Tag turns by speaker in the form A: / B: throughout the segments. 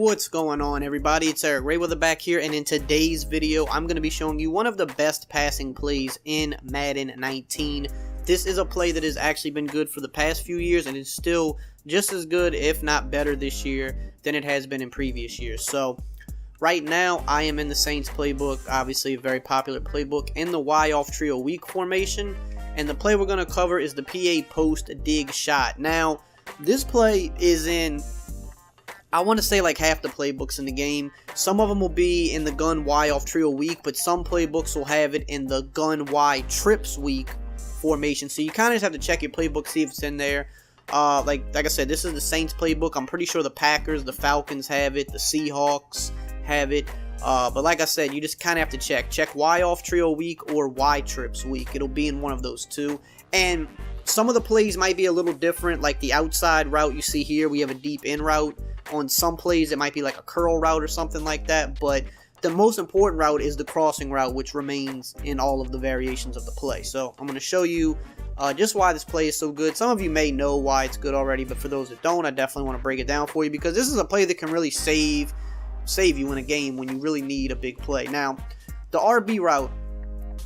A: What's going on, everybody? It's EricRayweather back here, and in today's video I'm going to be showing you one of the best passing plays in Madden 19. This is a play that has actually been good for the past few years and is still just as good, if not better, this year than it has been in previous years. So right now I am in the Saints playbook, obviously a very popular playbook, in the Y off trio weak formation, and the play we're going to cover is the PA post dig shot. Now this play is in, I want to say, like half the playbooks in the game. Some of them will be in the gun Y off trio weak, but some playbooks will have it in the gun Y trips weak formation. So you kind of just have to check your playbook, see if it's in there. Like I said, this is the Saints playbook. I'm pretty sure the Packers, the Falcons have it, the Seahawks have it. But like I said, you just kind of have to check Y off trio weak or Y trips weak. It'll be in one of those two. And some of the plays might be a little different, like the outside route you see here. We have a deep in route. On some plays it might be like a curl route or something like that, but the most important route is the crossing route, which remains in all of the variations of the play. So I'm going to show you just why this play is so good. Some of you may know why it's good already, but for those that don't, I definitely want to break it down for you, because this is a play that can really save you in a game when you really need a big play. Now, the RB route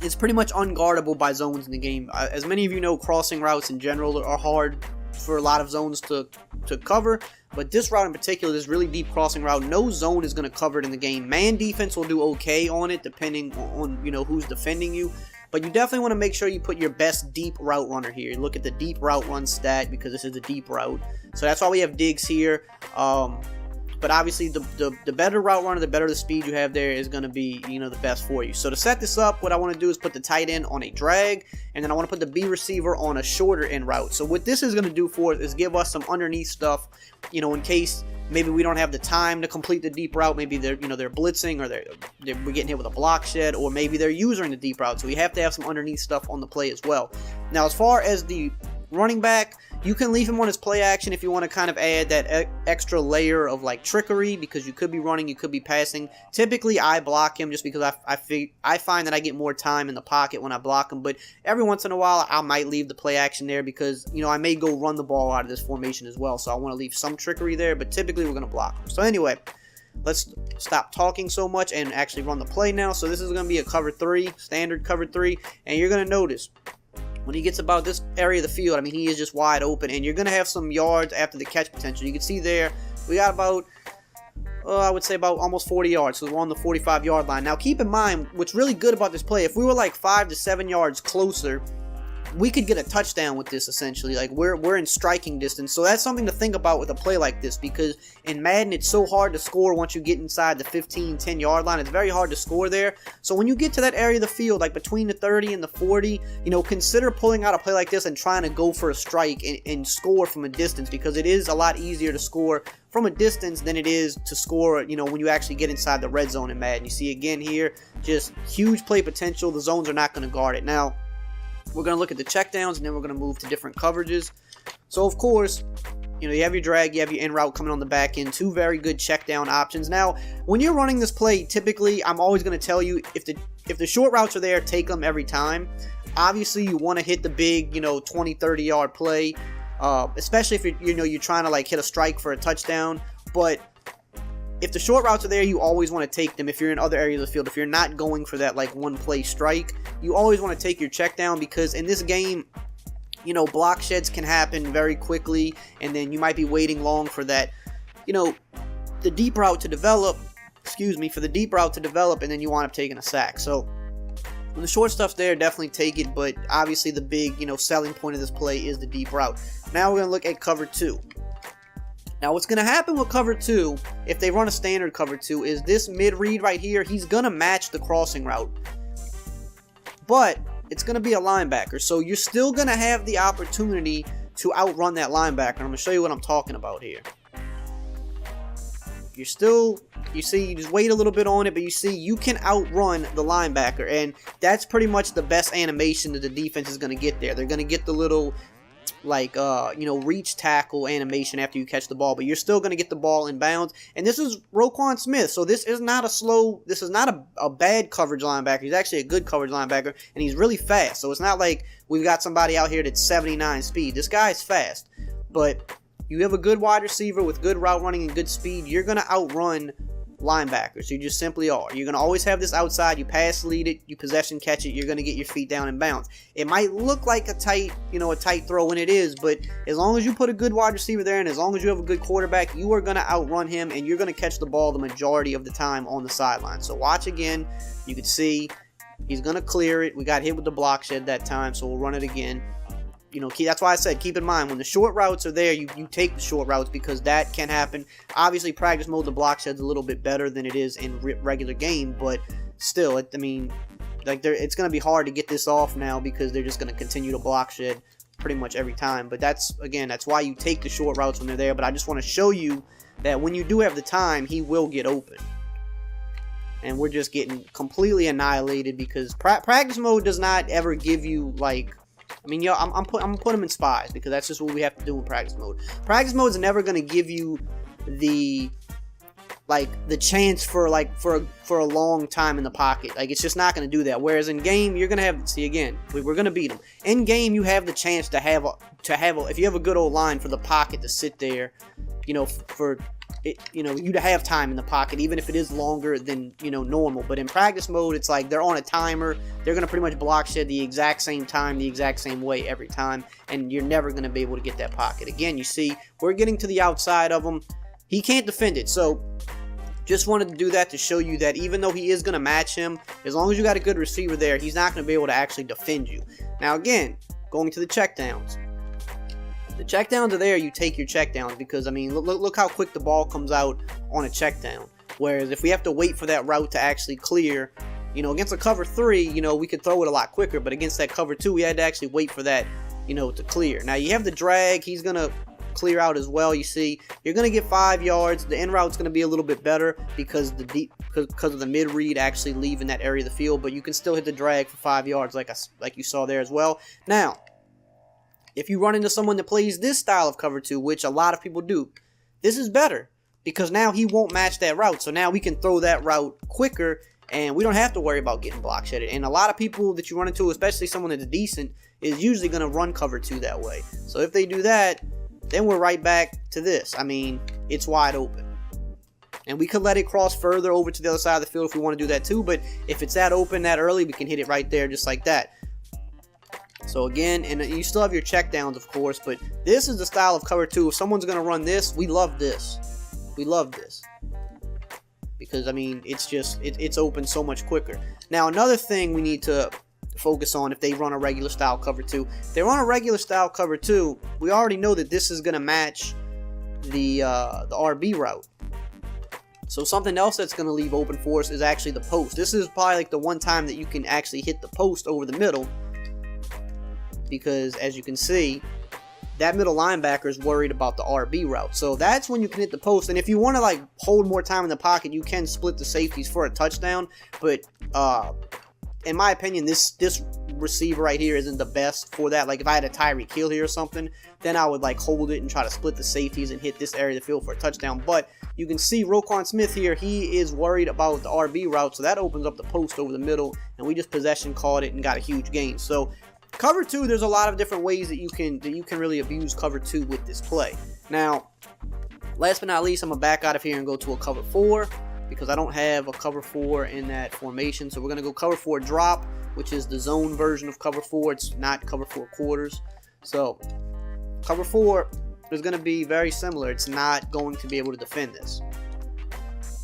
A: is pretty much unguardable by zones in the game. As many of you know, crossing routes in general are hard for a lot of zones to cover, but this route in particular, this really deep crossing route, no zone is going to cover it in the game. Man defense will do okay on it depending on who's defending you, but you definitely want to make sure you put your best deep route runner here. Look at the deep route run stat, because this is a deep route, so that's why we have digs here. But obviously the better route runner, the better the speed you have there, is going to be the best for you. So to set this up, what I want to do is put the tight end on a drag, and then I want to put the B receiver on a shorter end route. So what this is going to do for us is give us some underneath stuff, in case maybe we don't have the time to complete the deep route. Maybe they're they're blitzing, or we're getting hit with a block shed, or maybe they're using the deep route. So we have to have some underneath stuff on the play as well. Now, as far as the running back, you can leave him on his play action if you want to kind of add that extra layer of like trickery, because you could be running, you could be passing. Typically I block him just because I find that I get more time in the pocket when I block him, but every once in a while I might leave the play action there because I may go run the ball out of this formation as well, so I want to leave some trickery there, but typically we're going to block him. So anyway, let's stop talking so much and actually run the play now. So this is going to be a cover 3, standard cover 3, and you're going to notice when he gets about this area of the field, I mean, he is just wide open, and you're going to have some yards after the catch potential. You can see there, we got about, I would say about almost 40 yards, so we're on the 45-yard line. Now, keep in mind, what's really good about this play, if we were like 5 to 7 yards closer, we could get a touchdown with this, essentially. Like, we're in striking distance, so that's something to think about with a play like this, because in Madden, it's so hard to score once you get inside the 15, 10-yard line. It's very hard to score there. So when you get to that area of the field, like between the 30 and the 40, consider pulling out a play like this and trying to go for a strike and score from a distance, because it is a lot easier to score from a distance than it is to score, when you actually get inside the red zone in Madden. You see again here, just huge play potential. The zones are not going to guard it. Now, we're going to look at the checkdowns, and then we're going to move to different coverages. So, of course, you have your drag, you have your in route coming on the back end, 2 very good check down options. Now, when you're running this play, typically, I'm always going to tell you, if the short routes are there, take them every time. Obviously, you want to hit the big, 20, 30-yard play, especially if you're trying to like hit a strike for a touchdown. But if the short routes are there, you always want to take them. If you're in other areas of the field, if you're not going for that like one play strike, you always want to take your check down, because in this game, block sheds can happen very quickly, and then you might be waiting long for that, the deep route to develop, for the deep route to develop, and then you wind up taking a sack. So when the short stuff's there, definitely take it, but obviously the big, selling point of this play is the deep route. Now we're going to look at cover 2. Now, what's going to happen with cover 2, if they run a standard cover 2, is this mid-read right here, he's going to match the crossing route. But it's going to be a linebacker, so you're still going to have the opportunity to outrun that linebacker. I'm going to show you what I'm talking about here. You see, you just wait a little bit on it, but you see, you can outrun the linebacker, and that's pretty much the best animation that the defense is going to get there. They're going to get the little, like, reach tackle animation after you catch the ball, but you're still going to get the ball in bounds. And this is Roquan Smith, so this is not a bad coverage linebacker. He's actually a good coverage linebacker, and he's really fast. So it's not like we've got somebody out here that's 79 speed. This guy's fast, but you have a good wide receiver with good route running and good speed, you're going to outrun linebackers. You just simply are. You're going to always have this outside. You pass lead it, you possession catch it, you're going to get your feet down and bounce. It might look like a tight throw, and it is, but as long as you put a good wide receiver there and as long as you have a good quarterback, you are going to outrun him and you're going to catch the ball the majority of the time on the sideline. So watch again. You can see he's going to clear it. We got hit with the block shed that time, so we'll run it again. That's why I said keep in mind when the short routes are there, you take the short routes because that can happen. Obviously, practice mode, the block shed's a little bit better than it is in regular game, but still, it's going to be hard to get this off now because they're just going to continue to block shed pretty much every time. But that's why you take the short routes when they're there. But I just want to show you that when you do have the time, he will get open. And we're just getting completely annihilated because practice mode does not ever give you I'm gonna put him in spies because that's just what we have to do in practice mode. Practice mode is never gonna give you the chance for a long time in the pocket. It's just not gonna do that. Whereas in game, you're gonna have we're gonna beat him. In game, you have the chance to have if you have a good old line for the pocket to sit there, for it, you to have time in the pocket, even if it is longer than normal. But in practice mode, it's like they're on a timer. They're gonna pretty much block shed the exact same time, the exact same way every time, and you're never gonna be able to get that pocket. Again, you see, we're getting to the outside of him. He can't defend it, so just wanted to do that to show you that even though he is gonna match him, as long as you got a good receiver there, he's not gonna be able to actually defend you. Now again, going to the checkdowns. The checkdowns are there, you take your checkdowns because, look how quick the ball comes out on a checkdown. Whereas if we have to wait for that route to actually clear, against a cover 3, we could throw it a lot quicker. But against that cover 2, we had to actually wait for that, to clear. Now you have the drag, he's going to clear out as well. You see, you're going to get 5 yards. The end route's going to be a little bit better because of the mid read actually leaving that area of the field. But you can still hit the drag for 5 yards like you saw there as well. Now, if you run into someone that plays this style of cover 2, which a lot of people do, this is better because now he won't match that route. So now we can throw that route quicker and we don't have to worry about getting block shedded. And a lot of people that you run into, especially someone that's decent, is usually going to run cover 2 that way. So if they do that, then we're right back to this. It's wide open. And we could let it cross further over to the other side of the field if we want to do that too. But if it's that open, that early, we can hit it right there just like that. So again, and you still have your checkdowns, of course, but this is the style of cover 2. If someone's going to run this, we love this. We love this. Because, it's open so much quicker. Now, another thing we need to focus on if they run a regular style cover 2. If they run a regular style cover 2, we already know that this is going to match the RB route. So something else that's going to leave open for us is actually the post. This is probably the one time that you can actually hit the post over the middle. Because as you can see, that middle linebacker is worried about the RB route. So that's when you can hit the post. And if you want to hold more time in the pocket, you can split the safeties for a touchdown. But in my opinion, this receiver right here isn't the best for that. If I had a Tyreek Hill here or something, then I would hold it and try to split the safeties and hit this area of the field for a touchdown. But you can see Roquan Smith here, he is worried about the RB route. So that opens up the post over the middle. And we just possession caught it and got a huge gain. So cover 2, there's a lot of different ways that you can really abuse cover 2 with this play. Now, last but not least, I'm going to back out of here and go to a cover 4 because I don't have a cover 4 in that formation. So we're going to go cover 4 drop, which is the zone version of cover 4. It's not cover 4 quarters. So cover 4 is going to be very similar. It's not going to be able to defend this.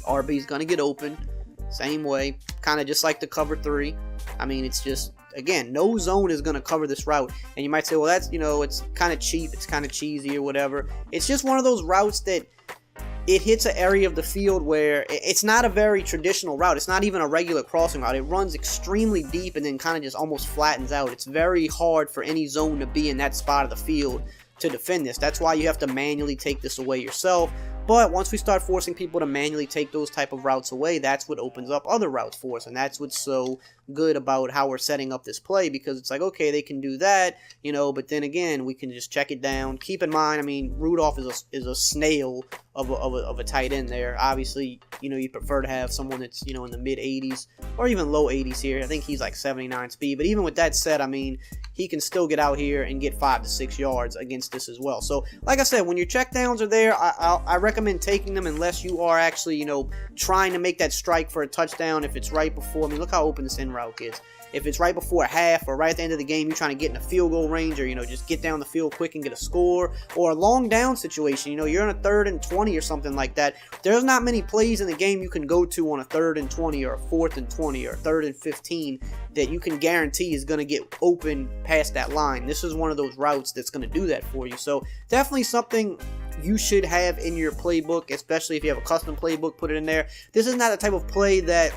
A: RB is going to get open, same way, kind of just like the cover 3. It's just, again, no zone is going to cover this route. And you might say, well, that's, it's kind of cheap, it's kind of cheesy or whatever. It's just one of those routes that it hits an area of the field where it's not a very traditional route. It's not even a regular crossing route. It runs extremely deep and then kind of just almost flattens out. It's very hard for any zone to be in that spot of the field to defend this. That's why you have to manually take this away yourself. But once we start forcing people to manually take those type of routes away, that's what opens up other routes for us. And that's what's so good about how we're setting up this play, because it's like, okay, they can do that, but then again, we can just check it down. Keep in mind, Rudolph is a snail of a tight end there. Obviously, you prefer to have someone that's, in the mid 80s or even low 80s here. I think he's 79 speed. But even with that said, he can still get out here and get 5 to 6 yards against this as well. So like I said, when your checkdowns are there, I recommend taking them unless you are actually, you know, trying to make that strike for a touchdown. If it's right before, I mean, look how open this in route is. If it's right before a half or right at the end of the game, you're trying to get in a field goal range, or, you know, just get down the field quick and get a score, or a long down situation, you know, you're in a 3rd and 20 or something like that. There's not many plays in the game you can go to on a 3rd and 20 or a 4th and 20 or 3rd and 15 that you can guarantee is going to get open past that line. This is one of those routes that's going to do that for you. So definitely something you should have in your playbook, especially if you have a custom playbook, put it in there. This is not the type of play that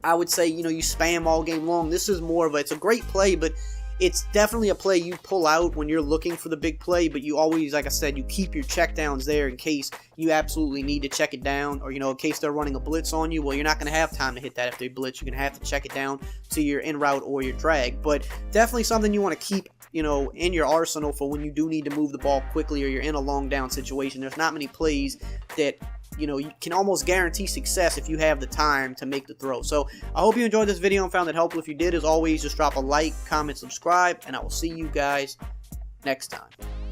A: I would say, you know, you spam all game long. This is more of a, it's a great play, but it's definitely a play you pull out when you're looking for the big play, but you always, like I said, you keep your checkdowns there in case you absolutely need to check it down, or, you know, in case they're running a blitz on you. Well, you're not going to have time to hit that if they blitz. You're going to have to check it down to your in route or your drag, but definitely something you want to keep, you know, in your arsenal for when you do need to move the ball quickly or you're in a long down situation. There's not many plays that, you know, you can almost guarantee success if you have the time to make the throw. So I hope you enjoyed this video and found it helpful. If you did, as always, just drop a like, comment, subscribe, and I will see you guys next time.